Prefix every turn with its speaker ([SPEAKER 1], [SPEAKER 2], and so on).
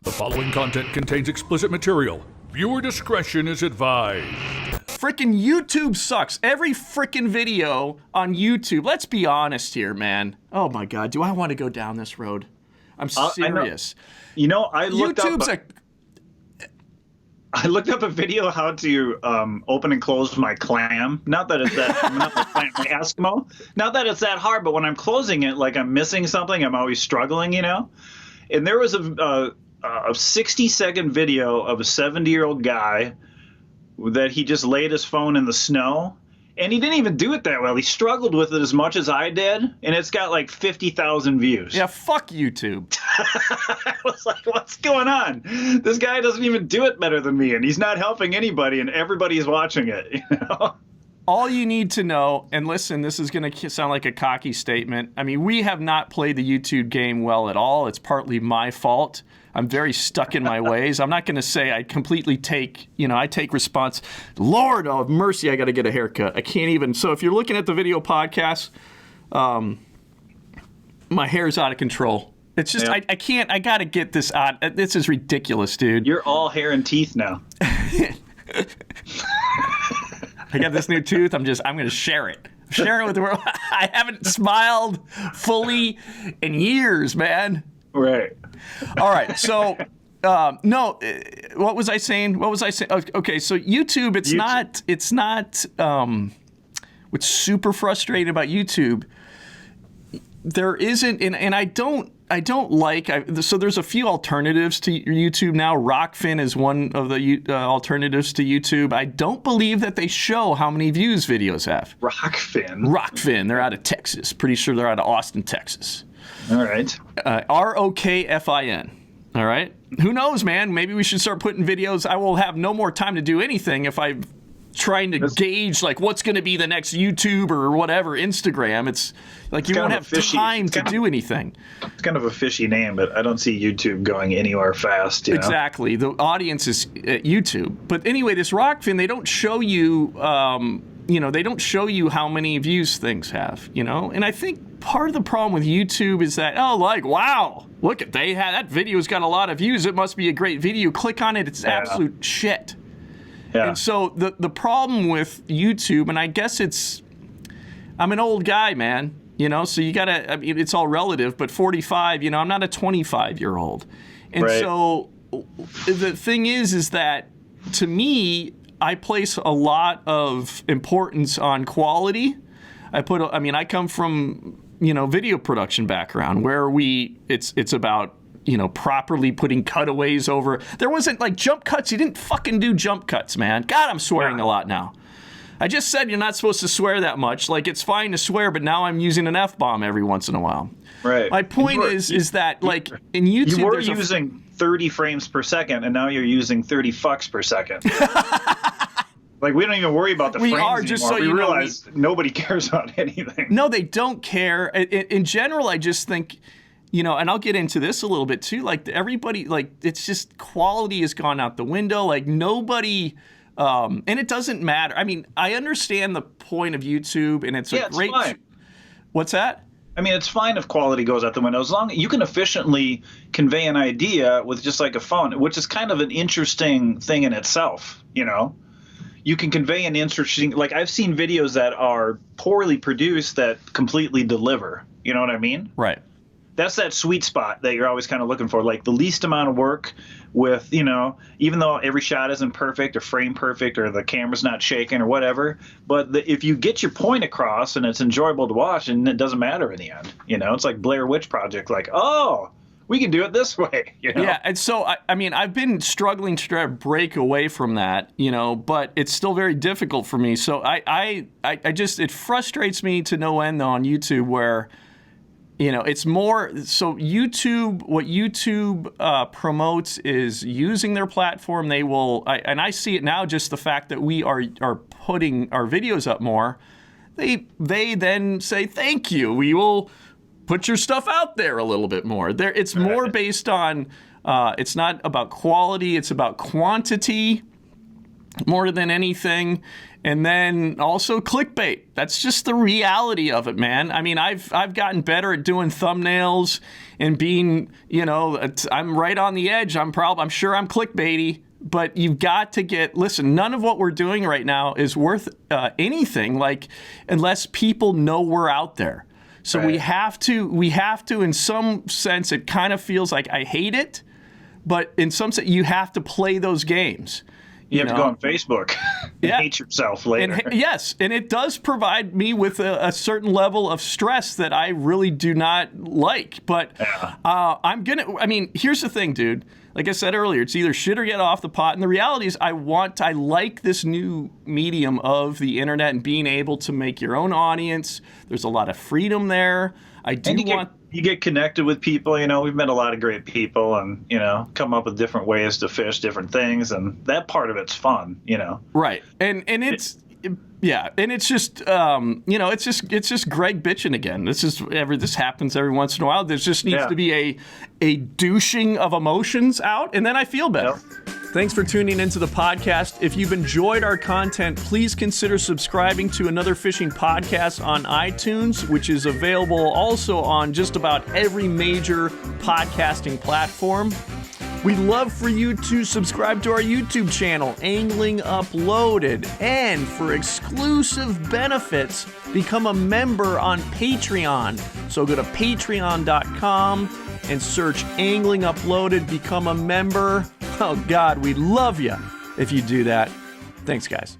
[SPEAKER 1] The following content contains explicit material. Viewer discretion is advised.
[SPEAKER 2] Frickin' YouTube sucks. Every frickin' video on YouTube. Let's be honest here, man. Oh my God, do I want to go down this road? I'm serious.
[SPEAKER 3] I looked up a video how to open and close my clam. Not that it's that not my Eskimo. Not that it's that hard, but when I'm closing it, like I'm missing something, I'm always struggling, And there was a 60-second video of a 70-year-old guy that he just laid his phone in the snow, and he didn't even do it that well. He struggled with it as much as I did, and it's got like 50,000 views.
[SPEAKER 2] Yeah, fuck YouTube.
[SPEAKER 3] I was like, what's going on? This guy doesn't even do it better than me, and he's not helping anybody, and everybody's watching it,
[SPEAKER 2] All you need to know, and listen, this is going to sound like a cocky statement. I mean, we have not played the YouTube game well at all. It's partly my fault. I'm very stuck in my ways. I'm not going to say I completely take, I take response. Lord of mercy, I got to get a haircut. I can't even. So if you're looking at the video podcast, my hair's out of control. It's just, yeah. I can't, I got to get this out. This is ridiculous, dude.
[SPEAKER 3] You're all hair and teeth now.
[SPEAKER 2] I got this new tooth. I'm going to share it. Share it with the world. I haven't smiled fully in years, man.
[SPEAKER 3] Right.
[SPEAKER 2] All right. So, no, what was I saying? Okay. So YouTube, it's not, what's super frustrating about YouTube, there isn't, and I don't like, so there's a few alternatives to YouTube now. Rockfin is one of the alternatives to YouTube. I don't believe that they show how many views videos have. Rockfin. They're out of Texas. Pretty sure they're out of Austin, Texas.
[SPEAKER 3] All right.
[SPEAKER 2] ROKFIN. All right. Who knows, man? Maybe we should start putting videos. I will have no more time to do anything if I'm trying to gauge like what's going to be the next YouTube or whatever, Instagram. It's like you won't have time to do anything.
[SPEAKER 3] It's kind of a fishy name, but I don't see YouTube going anywhere fast.
[SPEAKER 2] Exactly. The audience is at YouTube. But anyway, this Rockfin, they don't show you, they don't show you how many views things have, And I think part of the problem with YouTube is that, wow, look at that video's got a lot of views. It must be a great video. Click on it. It's absolute shit. Yeah. And so the problem with YouTube, and I guess I'm an old guy, man, so you gotta, I mean, it's all relative, but 45, I'm not a 25-year-old. And right. So the thing is that to me, I place a lot of importance on quality. I come from, video production background where it's about, properly putting cutaways over. There wasn't like jump cuts. You didn't fucking do jump cuts, man. God, I'm swearing a lot now. I just said you're not supposed to swear that much. Like, it's fine to swear, but now I'm using an F-bomb every once in a while. Right. My point is that, like, in YouTube...
[SPEAKER 3] You were using 30 frames per second, and now you're using 30 fucks per second. Like, we don't even worry about the frames anymore. Just so we realize nobody cares about anything.
[SPEAKER 2] No, they don't care. In general, I just think... and I'll get into this a little bit too. Like everybody, like it's just quality has gone out the window. Like nobody, and it doesn't matter. I mean, I understand the point of YouTube, and it's a great.
[SPEAKER 3] Fine.
[SPEAKER 2] What's that?
[SPEAKER 3] I mean, it's fine if quality goes out the window as long as you can efficiently convey an idea with just like a phone, which is kind of an interesting thing in itself. You can convey an interesting. Like I've seen videos that are poorly produced that completely deliver. You know what I mean?
[SPEAKER 2] Right.
[SPEAKER 3] That's that sweet spot that you're always kind of looking for, like the least amount of work with, even though every shot isn't perfect or frame perfect or the camera's not shaking or whatever. But if you get your point across and it's enjoyable to watch, and it doesn't matter in the end, it's like Blair Witch Project, like, oh, we can do it this way.
[SPEAKER 2] Yeah, and so, I've been struggling to try to break away from that, but it's still very difficult for me. So it frustrates me to no end, though, on YouTube where... it's more so YouTube. What YouTube promotes is using their platform. They will, and I see it now. Just the fact that we are putting our videos up more, they then say thank you. We will put your stuff out there a little bit more. It's more based on. It's not about quality. It's about quantity. more than anything. And then also clickbait. That's just the reality of it, man. I mean, I've gotten better at doing thumbnails and being, I'm right on the edge. I'm sure I'm clickbaity, but you've got to listen, none of what we're doing right now is worth anything, unless people know we're out there. So
[SPEAKER 3] right.
[SPEAKER 2] we have to, in some sense, it kind of feels like I hate it, but in some sense, you have to play those games.
[SPEAKER 3] You have to go on Facebook and hate yourself later.
[SPEAKER 2] Yes, and it does provide me with a certain level of stress that I really do not like. But here's the thing, dude. Like I said earlier, it's either shit or get off the pot. And the reality is I like this new medium of the internet and being able to make your own audience. There's a lot of freedom there.
[SPEAKER 3] You get connected with people, we've met a lot of great people and, come up with different ways to fish different things. And that part of it's fun,
[SPEAKER 2] Right. And it's, and it's just, it's just Greg bitching again. This happens every once in a while. There just needs to be a douching of emotions out, and then I feel better. Yep. Thanks for tuning into the podcast. If you've enjoyed our content, please consider subscribing to Another Fishing Podcast on iTunes, which is available also on just about every major podcasting platform. We'd love for you to subscribe to our YouTube channel, Angling Uploaded. And for exclusive benefits, become a member on Patreon. So go to patreon.com and search Angling Uploaded, become a member. Oh, God, we'd love you if you do that. Thanks, guys.